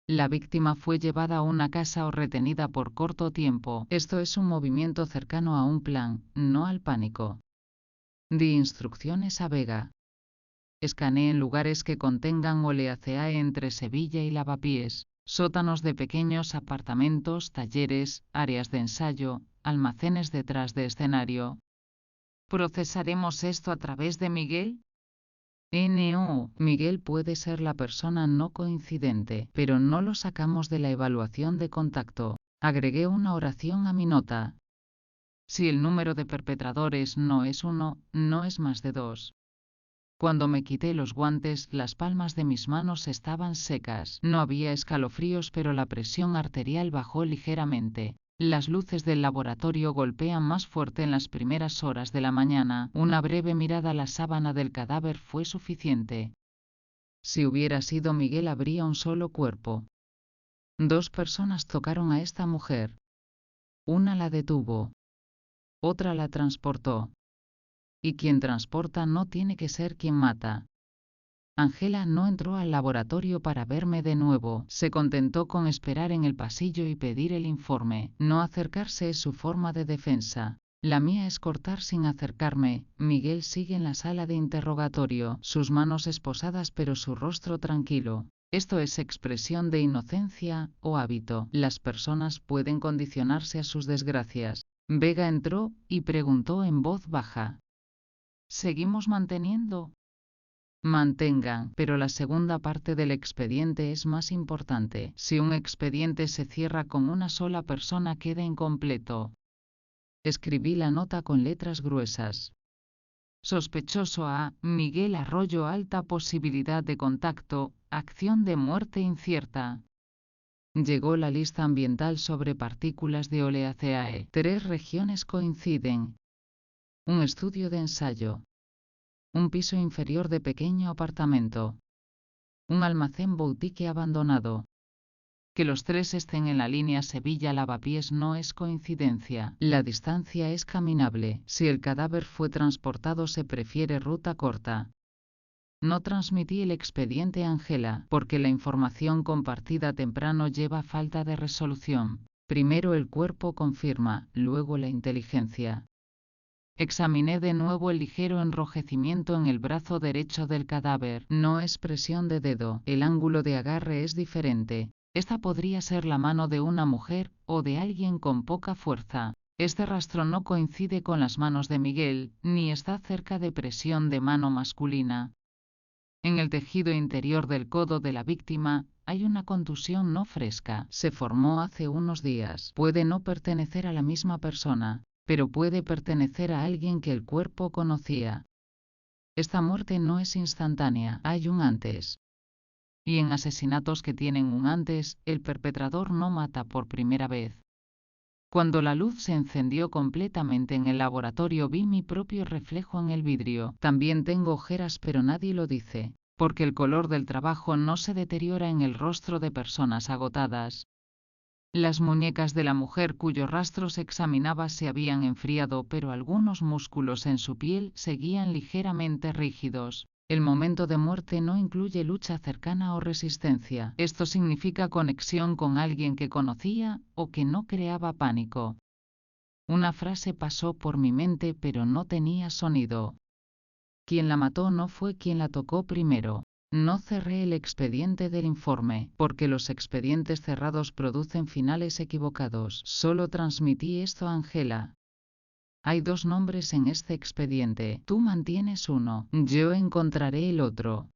La víctima fue llevada a una casa o retenida por corto tiempo. Esto es un movimiento cercano a un plan, no al pánico. Di instrucciones a Vega. Escaneen lugares que contengan Oleaceae entre Sevilla y Lavapiés. Sótanos de pequeños apartamentos, talleres, áreas de ensayo, almacenes detrás de escenario. ¿Procesaremos esto a través de Miguel? No, Miguel puede ser la persona no coincidente, pero no lo sacamos de la evaluación de contacto. Agregué una oración a mi nota. Si el número de perpetradores no es 1, no es más de 2. Cuando me quité los guantes, las palmas de mis manos estaban secas. No había escalofríos, pero la presión arterial bajó ligeramente. Las luces del laboratorio golpean más fuerte en las primeras horas de la mañana. Una breve mirada a la sábana del cadáver fue suficiente. Si hubiera sido Miguel, habría un solo cuerpo. 2 personas tocaron a esta mujer. Una la detuvo. Otra la transportó. Y quien transporta no tiene que ser quien mata. Angela no entró al laboratorio para verme de nuevo. Se contentó con esperar en el pasillo y pedir el informe. No acercarse es su forma de defensa. La mía es cortar sin acercarme. Miguel sigue en la sala de interrogatorio, sus manos esposadas pero su rostro tranquilo. Esto es expresión de inocencia o hábito. Las personas pueden condicionarse a sus desgracias. Vega entró y preguntó en voz baja. ¿Seguimos manteniendo? Mantengan, pero la segunda parte del expediente es más importante. Si un expediente se cierra con una sola persona queda incompleto. Escribí la nota con letras gruesas. Sospechoso A. Miguel Arroyo, alta posibilidad de contacto, acción de muerte incierta. Llegó la lista ambiental sobre partículas de oleaceae. 3 regiones coinciden. Un estudio de ensayo. Un piso inferior de pequeño apartamento. Un almacén boutique abandonado. Que los 3 estén en la línea Sevilla-Lavapiés no es coincidencia. La distancia es caminable. Si el cadáver fue transportado se prefiere ruta corta. No transmití el expediente a Ángela, porque la información compartida temprano lleva falta de resolución. Primero el cuerpo confirma, luego la inteligencia. Examiné de nuevo el ligero enrojecimiento en el brazo derecho del cadáver. No es presión de dedo, el ángulo de agarre es diferente. Esta podría ser la mano de una mujer o de alguien con poca fuerza. Este rastro no coincide con las manos de Miguel, ni está cerca de presión de mano masculina. En el tejido interior del codo de la víctima hay una contusión no fresca. Se formó hace unos días. Puede no pertenecer a la misma persona, pero puede pertenecer a alguien que el cuerpo conocía. Esta muerte no es instantánea, hay un antes. Y en asesinatos que tienen un antes, el perpetrador no mata por primera vez. Cuando la luz se encendió completamente en el laboratorio vi mi propio reflejo en el vidrio. También tengo ojeras, pero nadie lo dice, porque el color del trabajo no se deteriora en el rostro de personas agotadas. Las muñecas de la mujer cuyo rastro se examinaba se habían enfriado, pero algunos músculos en su piel seguían ligeramente rígidos. El momento de muerte no incluye lucha cercana o resistencia. Esto significa conexión con alguien que conocía o que no creaba pánico. Una frase pasó por mi mente, pero no tenía sonido. Quien la mató no fue quien la tocó primero. No cerré el expediente del informe, porque los expedientes cerrados producen finales equivocados. Solo transmití esto a Ángela. Hay 2 nombres en este expediente. Tú mantienes uno. Yo encontraré el otro.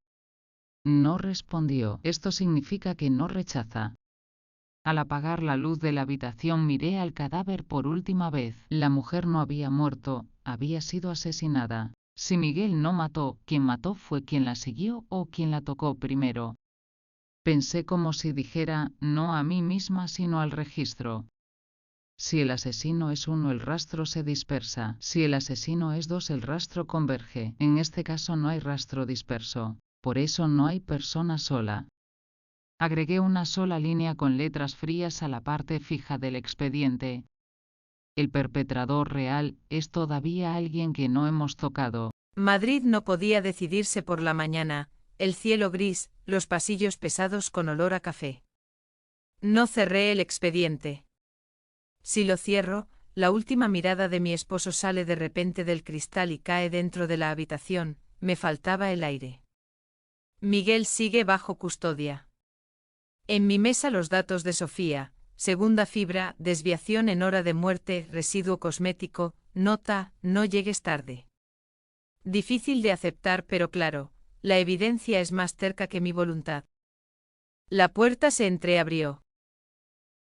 No respondió. Esto significa que no rechaza. Al apagar la luz de la habitación miré al cadáver por última vez. La mujer no había muerto, había sido asesinada. Si Miguel no mató, quien mató fue quien la siguió o quien la tocó primero. Pensé como si dijera, no a mí misma sino al registro. Si el asesino es 1, el rastro se dispersa. Si el asesino es 2, el rastro converge. En este caso no hay rastro disperso. Por eso no hay persona sola. Agregué una sola línea con letras frías a la parte fija del expediente. El perpetrador real es todavía alguien que no hemos tocado. Madrid no podía decidirse por la mañana, el cielo gris, los pasillos pesados con olor a café. No cerré el expediente. Si lo cierro, la última mirada de mi esposo sale de repente del cristal y cae dentro de la habitación, me faltaba el aire. Miguel sigue bajo custodia. En mi mesa los datos de Sofía, segunda fibra, desviación en hora de muerte, residuo cosmético, nota, no llegues tarde. Difícil de aceptar, pero claro, la evidencia es más cerca que mi voluntad. La puerta se entreabrió.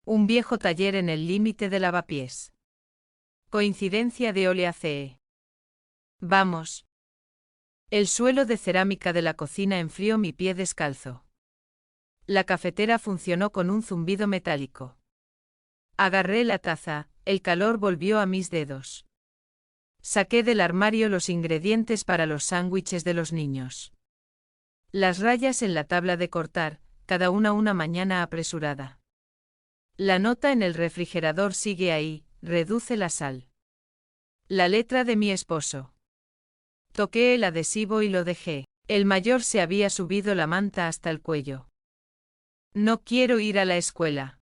Un viejo taller en el límite de Lavapiés. Coincidencia de oleacee. Vamos. El suelo de cerámica de la cocina enfrió mi pie descalzo. La cafetera funcionó con un zumbido metálico. Agarré la taza, el calor volvió a mis dedos. Saqué del armario los ingredientes para los sándwiches de los niños. Las rayas en la tabla de cortar, cada una mañana apresurada. La nota en el refrigerador sigue ahí, reduce la sal. La letra de mi esposo. Toqué el adhesivo y lo dejé. El mayor se había subido la manta hasta el cuello. No quiero ir a la escuela.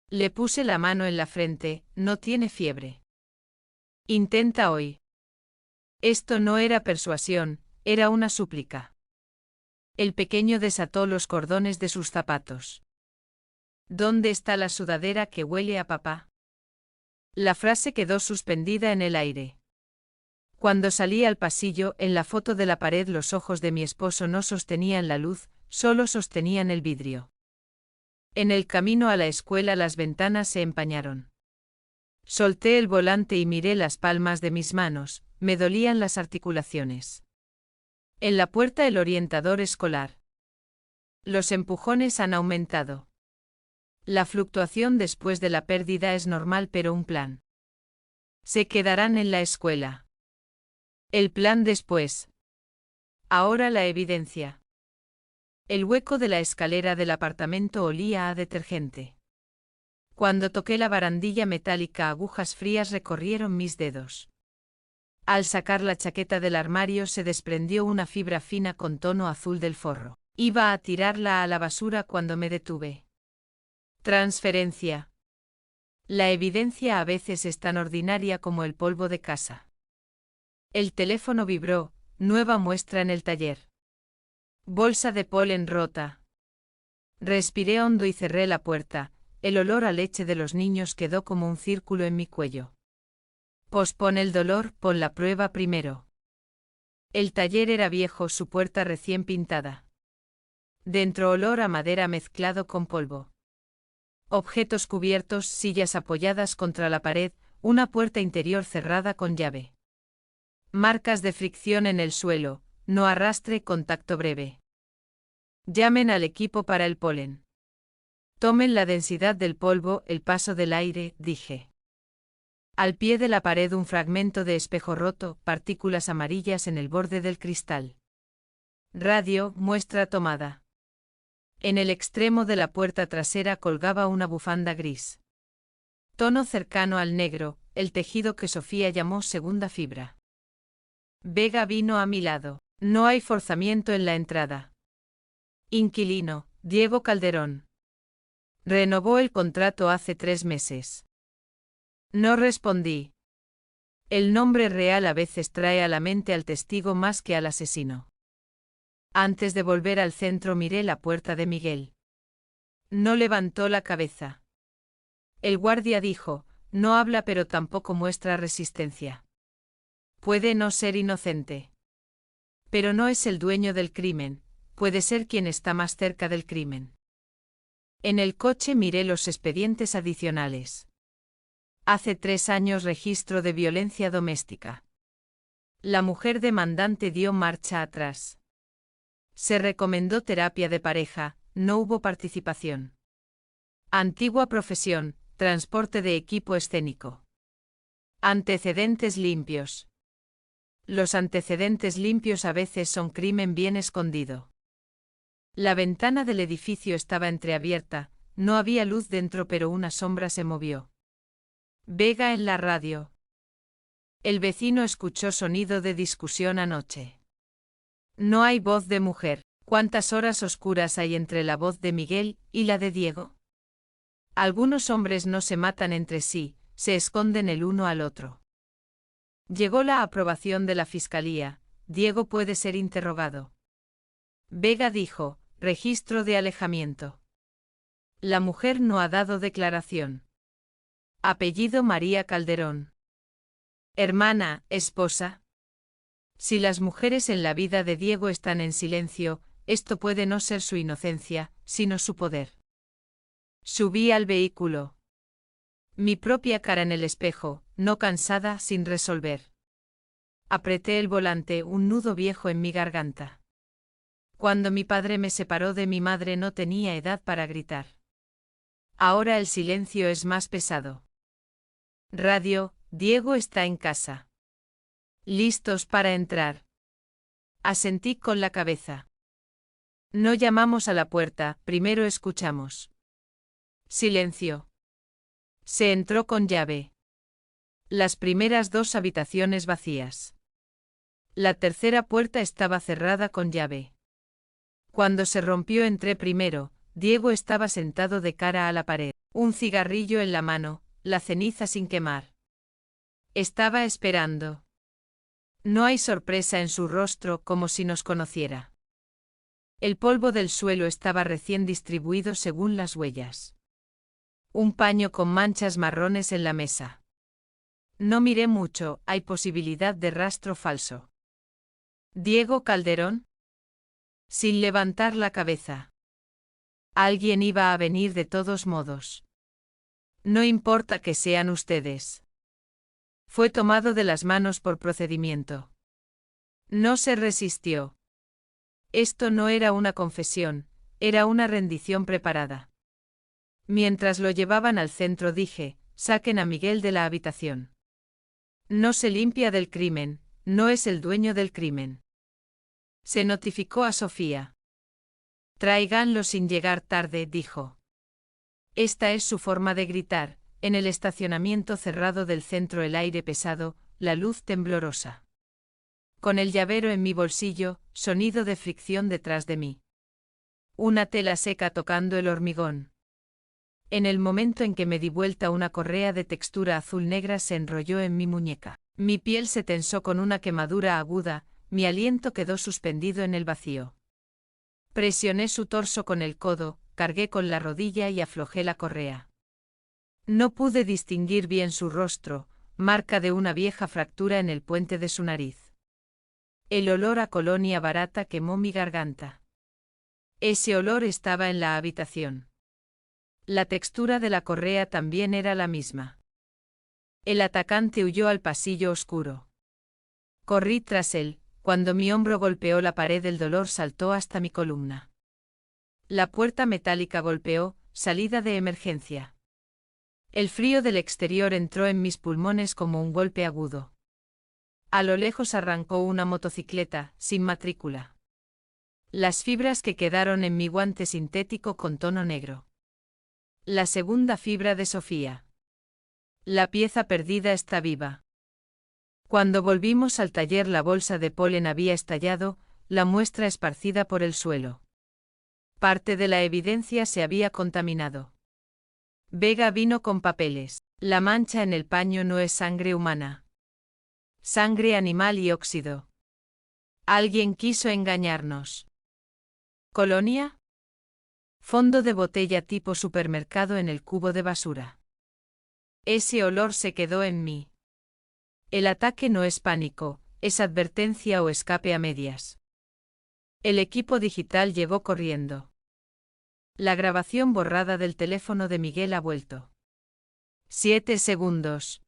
Le puse la mano en la frente, no tiene fiebre. Intenta hoy. Esto no era persuasión, era una súplica. El pequeño desató los cordones de sus zapatos. ¿Dónde está la sudadera que huele a papá? La frase quedó suspendida en el aire. Cuando salí al pasillo, en la foto de la pared los ojos de mi esposo no sostenían la luz, solo sostenían el vidrio. En el camino a la escuela las ventanas se empañaron. Solté el volante y miré las palmas de mis manos, me dolían las articulaciones. En la puerta el orientador escolar. Los empujones han aumentado. La fluctuación después de la pérdida es normal, pero un plan. Se quedarán en la escuela. El plan después. Ahora la evidencia. El hueco de la escalera del apartamento olía a detergente. Cuando toqué la barandilla metálica, agujas frías recorrieron mis dedos. Al sacar la chaqueta del armario se desprendió una fibra fina con tono azul del forro. Iba a tirarla a la basura cuando me detuve. Transferencia. La evidencia a veces es tan ordinaria como el polvo de casa. El teléfono vibró, nueva muestra en el taller. Bolsa de polen rota. Respiré hondo y cerré la puerta, el olor a leche de los niños quedó como un círculo en mi cuello. Pospon el dolor, pon la prueba primero. El taller era viejo, su puerta recién pintada. Dentro olor a madera mezclado con polvo. Objetos cubiertos, sillas apoyadas contra la pared, una puerta interior cerrada con llave. Marcas de fricción en el suelo, no arrastre, contacto breve. Llamen al equipo para el polen. Tomen la densidad del polvo, el paso del aire, dije. Al pie de la pared un fragmento de espejo roto, partículas amarillas en el borde del cristal. Radio, muestra tomada. En el extremo de la puerta trasera colgaba una bufanda gris. Tono cercano al negro, el tejido que Sofía llamó segunda fibra. Vega vino a mi lado. No hay forzamiento en la entrada. Inquilino, Diego Calderón. Renovó el contrato hace 3 meses. No respondí. El nombre real a veces trae a la mente al testigo más que al asesino. Antes de volver al centro miré la puerta de Miguel. No levantó la cabeza. El guardia dijo, no habla pero tampoco muestra resistencia. Puede no ser inocente. Pero no es el dueño del crimen, puede ser quien está más cerca del crimen. En el coche miré los expedientes adicionales. Hace 3 años registro de violencia doméstica. La mujer demandante dio marcha atrás. Se recomendó terapia de pareja, no hubo participación. Antigua profesión, transporte de equipo escénico. Antecedentes limpios. Los antecedentes limpios a veces son crimen bien escondido. La ventana del edificio estaba entreabierta, no había luz dentro pero una sombra se movió. Vega en la radio. El vecino escuchó sonido de discusión anoche. No hay voz de mujer. ¿Cuántas horas oscuras hay entre la voz de Miguel y la de Diego? Algunos hombres no se matan entre sí, se esconden el uno al otro. Llegó la aprobación de la fiscalía, Diego puede ser interrogado. Vega dijo, registro de alejamiento. La mujer no ha dado declaración. Apellido María Calderón. Hermana, esposa. Si las mujeres en la vida de Diego están en silencio, esto puede no ser su inocencia, sino su poder. Subí al vehículo. Mi propia cara en el espejo, no cansada, sin resolver. Apreté el volante, un nudo viejo en mi garganta. Cuando mi padre me separó de mi madre no tenía edad para gritar. Ahora el silencio es más pesado. Radio, Diego está en casa. ¿Listos para entrar? Asentí con la cabeza. No llamamos a la puerta, primero escuchamos. Silencio. Se entró con llave. Las primeras 2 habitaciones vacías. La tercera puerta estaba cerrada con llave. Cuando se rompió entré primero, Diego estaba sentado de cara a la pared, un cigarrillo en la mano, la ceniza sin quemar. Estaba esperando. No hay sorpresa en su rostro como si nos conociera. El polvo del suelo estaba recién distribuido según las huellas. Un paño con manchas marrones en la mesa. No miré mucho, hay posibilidad de rastro falso. ¿Diego Calderón? Sin levantar la cabeza. Alguien iba a venir de todos modos. No importa que sean ustedes. Fue tomado de las manos por procedimiento. No se resistió. Esto no era una confesión, era una rendición preparada. Mientras lo llevaban al centro dije, saquen a Miguel de la habitación. No se limpia del crimen, no es el dueño del crimen. Se notificó a Sofía. Tráiganlo sin llegar tarde, dijo. Esta es su forma de gritar, en el estacionamiento cerrado del centro el aire pesado, la luz temblorosa. Con el llavero en mi bolsillo, sonido de fricción detrás de mí. Una tela seca tocando el hormigón. En el momento en que me di vuelta una correa de textura azul negra se enrolló en mi muñeca. Mi piel se tensó con una quemadura aguda, mi aliento quedó suspendido en el vacío. Presioné su torso con el codo, cargué con la rodilla y aflojé la correa. No pude distinguir bien su rostro, marca de una vieja fractura en el puente de su nariz. El olor a colonia barata quemó mi garganta. Ese olor estaba en la habitación. La textura de la correa también era la misma. El atacante huyó al pasillo oscuro. Corrí tras él, cuando mi hombro golpeó la pared el dolor saltó hasta mi columna. La puerta metálica golpeó, salida de emergencia. El frío del exterior entró en mis pulmones como un golpe agudo. A lo lejos arrancó una motocicleta, sin matrícula. Las fibras que quedaron en mi guante sintético con tono negro. La segunda fibra de Sofía. La pieza perdida está viva. Cuando volvimos al taller la bolsa de polen había estallado, la muestra esparcida por el suelo. Parte de la evidencia se había contaminado. Vega vino con papeles. La mancha en el paño no es sangre humana. Sangre animal y óxido. Alguien quiso engañarnos. ¿Colonia? Fondo de botella tipo supermercado en el cubo de basura. Ese olor se quedó en mí. El ataque no es pánico, es advertencia o escape a medias. El equipo digital llegó corriendo. La grabación borrada del teléfono de Miguel ha vuelto. 7 segundos.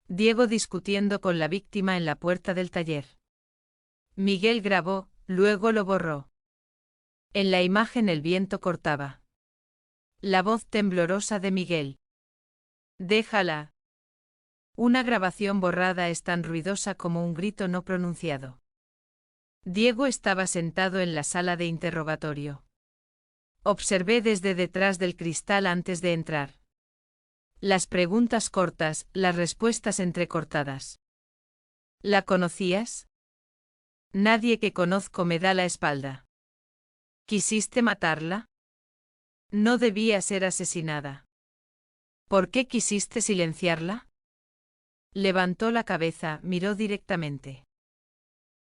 Diego discutiendo con la víctima en la puerta del taller. Miguel grabó, luego lo borró. En la imagen el viento cortaba. La voz temblorosa de Miguel. Déjala. Una grabación borrada es tan ruidosa como un grito no pronunciado. Diego estaba sentado en la sala de interrogatorio. Observé desde detrás del cristal antes de entrar. Las preguntas cortas, las respuestas entrecortadas. ¿La conocías? Nadie que conozco me da la espalda. ¿Quisiste matarla? No debía ser asesinada. ¿Por qué quisiste silenciarla? Levantó la cabeza, miró directamente.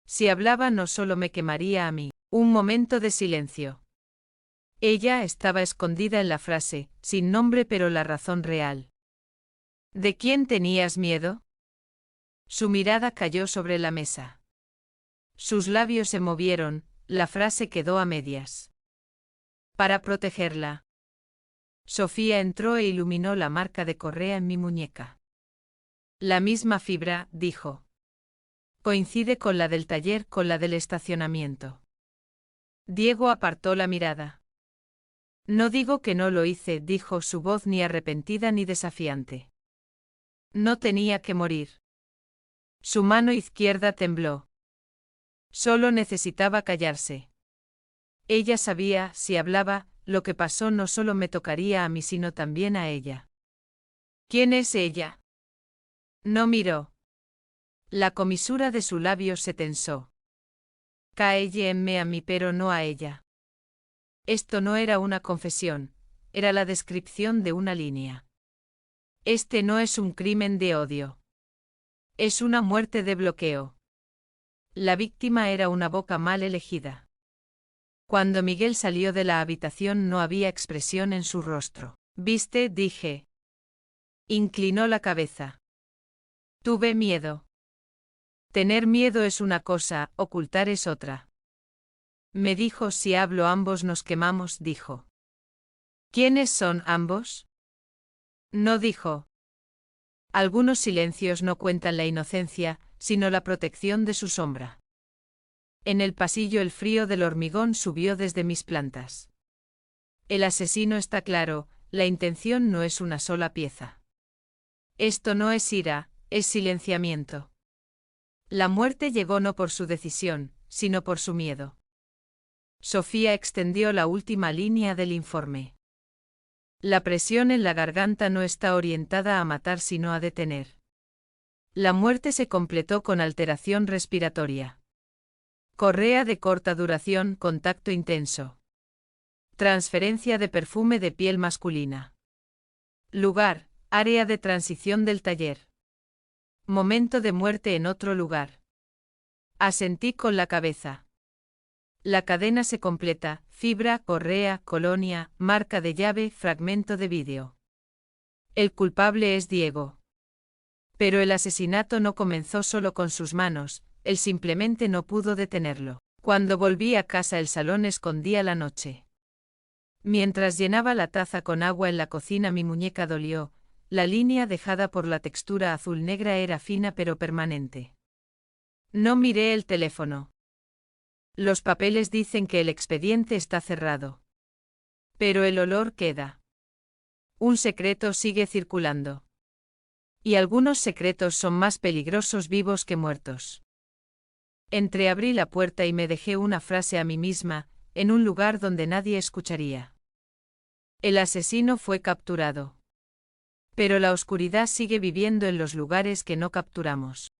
Si hablaba no solo me quemaría a mí. Un momento de silencio. Ella estaba escondida en la frase, sin nombre pero la razón real. ¿De quién tenías miedo? Su mirada cayó sobre la mesa. Sus labios se movieron, la frase quedó a medias. Para protegerla. Sofía entró e iluminó la marca de correa en mi muñeca. La misma fibra, dijo. Coincide con la del taller, con la del estacionamiento. Diego apartó la mirada. No digo que no lo hice, dijo su voz ni arrepentida ni desafiante. No tenía que morir. Su mano izquierda tembló. Solo necesitaba callarse. Ella sabía, si hablaba, lo que pasó no solo me tocaría a mí sino también a ella. ¿Quién es ella? No miró. La comisura de su labio se tensó. Cálleme a mí pero no a ella. Esto no era una confesión, era la descripción de una línea. Este no es un crimen de odio. Es una muerte de bloqueo. La víctima era una boca mal elegida. Cuando Miguel salió de la habitación no había expresión en su rostro. ¿Viste? Dije. Inclinó la cabeza. Tuve miedo. Tener miedo es una cosa, ocultar es otra. Me dijo: si hablo ambos nos quemamos, dijo. ¿Quiénes son ambos? No dijo. Algunos silencios no cuentan la inocencia, sino la protección de su sombra. En el pasillo el frío del hormigón subió desde mis plantas. El asesino está claro, la intención no es una sola pieza. Esto no es ira, es silenciamiento. La muerte llegó no por su decisión, sino por su miedo. Sofía extendió la última línea del informe. La presión en la garganta no está orientada a matar sino a detener. La muerte se completó con alteración respiratoria. Correa de corta duración, contacto intenso. Transferencia de perfume de piel masculina. Lugar, área de transición del taller. Momento de muerte en otro lugar. Asentí con la cabeza. La cadena se completa: fibra, correa, colonia, marca de llave, fragmento de vídeo. El culpable es Diego. Pero el asesinato no comenzó solo con sus manos, él simplemente no pudo detenerlo. Cuando volví a casa el salón escondía la noche. Mientras llenaba la taza con agua en la cocina mi muñeca dolió, la línea dejada por la textura azul negra era fina pero permanente. No miré el teléfono. Los papeles dicen que el expediente está cerrado. Pero el olor queda. Un secreto sigue circulando. Y algunos secretos son más peligrosos vivos que muertos. Entreabrí la puerta y me dejé una frase a mí misma, en un lugar donde nadie escucharía. El asesino fue capturado. Pero la oscuridad sigue viviendo en los lugares que no capturamos.